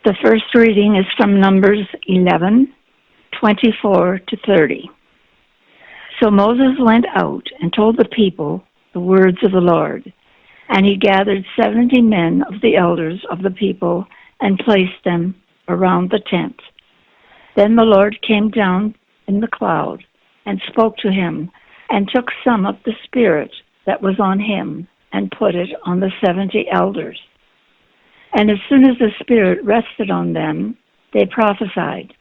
The first reading is from Numbers 11:24-30. So Moses went out and told the people the words of the Lord, and he gathered 70 men of the elders of the people and placed them around the tent. Then the Lord came down in the cloud and spoke to him, and took some of the Spirit that was on him and put it on the 70 elders. And as soon as the Spirit rested on them, they prophesied.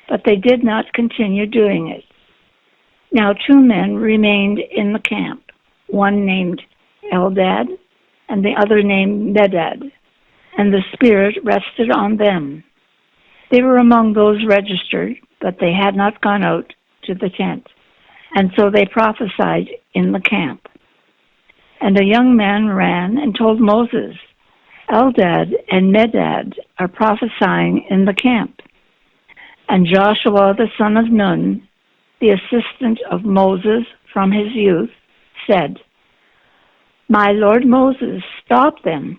But they did not continue doing it. Now 2 men remained in the camp, one named Eldad and the other named Medad, and the Spirit rested on them. They were among those registered, but they had not gone out to the tent, and so they prophesied in the camp. And a young man ran and told Moses, Eldad and Medad are prophesying in the camp. And Joshua the son of Nun, the assistant of Moses from his youth, said, My lord Moses, stop them.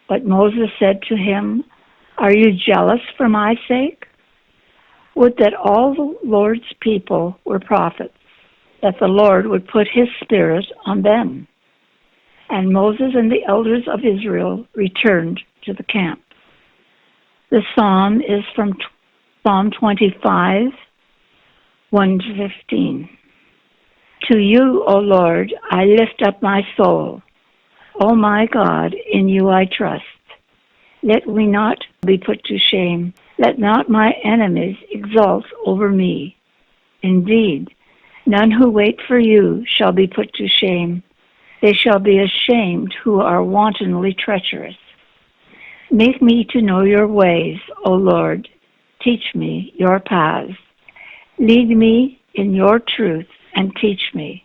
But Moses said to him, Are you jealous for my sake? Would that all the Lord's people were prophets, that the Lord would put his Spirit on them. And Moses and the elders of Israel returned to the camp. The psalm is from Psalm 25, 1-15. To you, O Lord, I lift up my soul. O my God, in you I trust. Let me not be put to shame. Let not my enemies exult over me. Indeed, none who wait for you shall be put to shame. They shall be ashamed who are wantonly treacherous. Make me to know your ways, O Lord. Teach me your paths. Lead me in your truth and teach me,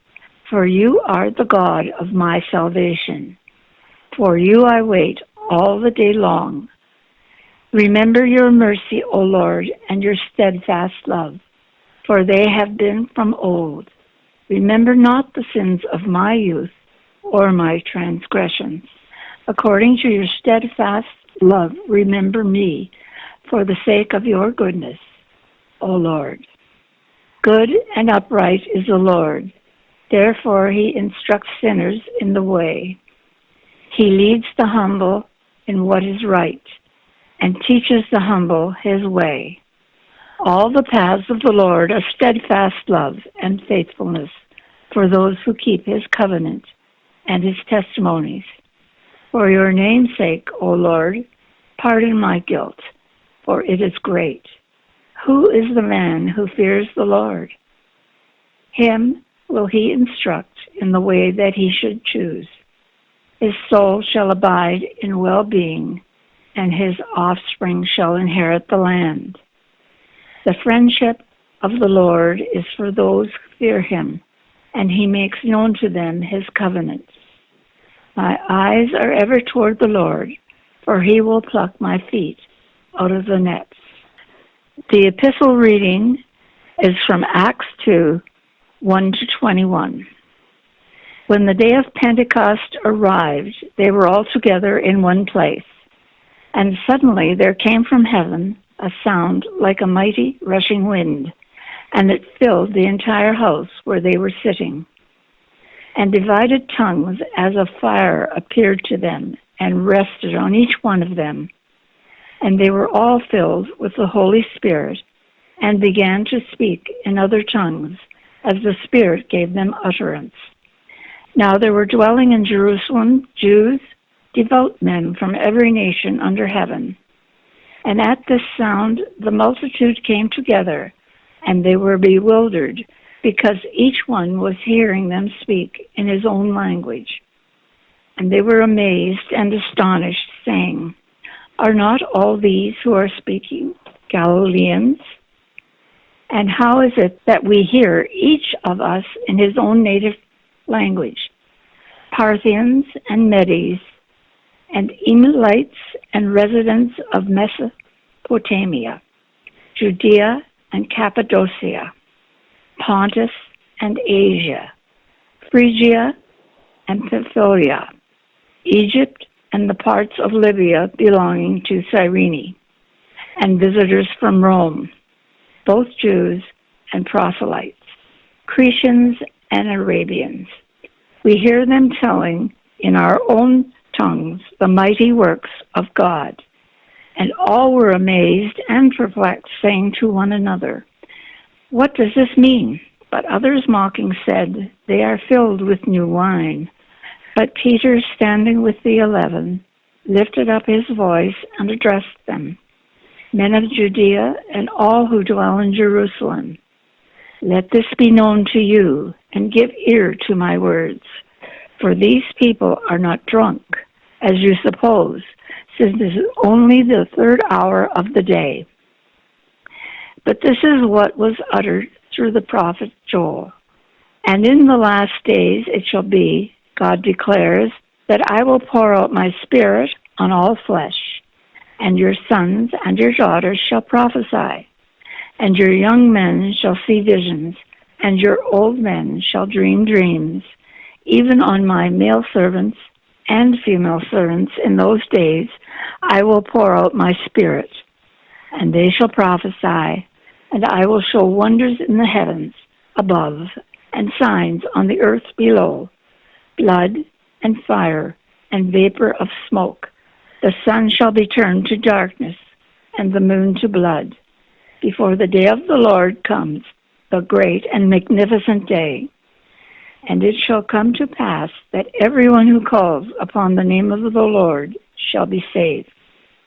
for you are the God of my salvation. For you I wait all the day long. Remember your mercy, O Lord, and your steadfast love, for they have been from old. Remember not the sins of my youth, or my transgressions. According to your steadfast love, remember me, for the sake of your goodness, O Lord. Good and upright is the Lord. Therefore he instructs sinners in the way. He leads the humble in what is right, and teaches the humble his way. All the paths of the Lord are steadfast love and faithfulness for those who keep his covenant and his testimonies. For your name's sake, O Lord, pardon my guilt, for it is great. Who is the man who fears the Lord? Him will he instruct in the way that he should choose. His soul shall abide in well-being, and his offspring shall inherit the land. The friendship of the Lord is for those who fear him, and he makes known to them his covenant. My eyes are ever toward the Lord, for he will pluck my feet out of the nets. The epistle reading is from Acts 2, 1-21. When the day of Pentecost arrived, they were all together in one place. And suddenly there came from heaven a sound like a mighty rushing wind, and it filled the entire house where they were sitting. And divided tongues as of fire appeared to them and rested on each one of them. And they were all filled with the Holy Spirit and began to speak in other tongues as the Spirit gave them utterance. Now there were dwelling in Jerusalem Jews, devout men from every nation under heaven. And at this sound the multitude came together, and they were bewildered, because each one was hearing them speak in his own language. And they were amazed and astonished, saying, Are not all these who are speaking Galileans? And how is it that we hear each of us in his own native language? Parthians and Medes, and Emilites and residents of Mesopotamia, Judea and Cappadocia, Pontus and Asia, Phrygia and Pamphylia, Egypt and the parts of Libya belonging to Cyrene, and visitors from Rome, both Jews and proselytes, Cretians and Arabians. We hear them telling in our own tongues the mighty works of God. And all were amazed and perplexed, saying to one another, "What does this mean?" But others mocking said, "They are filled with new wine." But Peter, standing with the 11, lifted up his voice and addressed them, "Men of Judea and all who dwell in Jerusalem, let this be known to you, and give ear to my words. For these people are not drunk, as you suppose, since it is only the third hour of the day. But this is what was uttered through the prophet Joel. And in the last days it shall be, God declares, that I will pour out my spirit on all flesh, and your sons and your daughters shall prophesy, and your young men shall see visions, and your old men shall dream dreams. Even on my male servants and female servants in those days I will pour out my spirit, and they shall prophesy, and I will show wonders in the heavens above and signs on the earth below, blood and fire and vapor of smoke. The sun shall be turned to darkness and the moon to blood, before the day of the Lord comes, the great and magnificent day. And it shall come to pass that everyone who calls upon the name of the Lord shall be saved."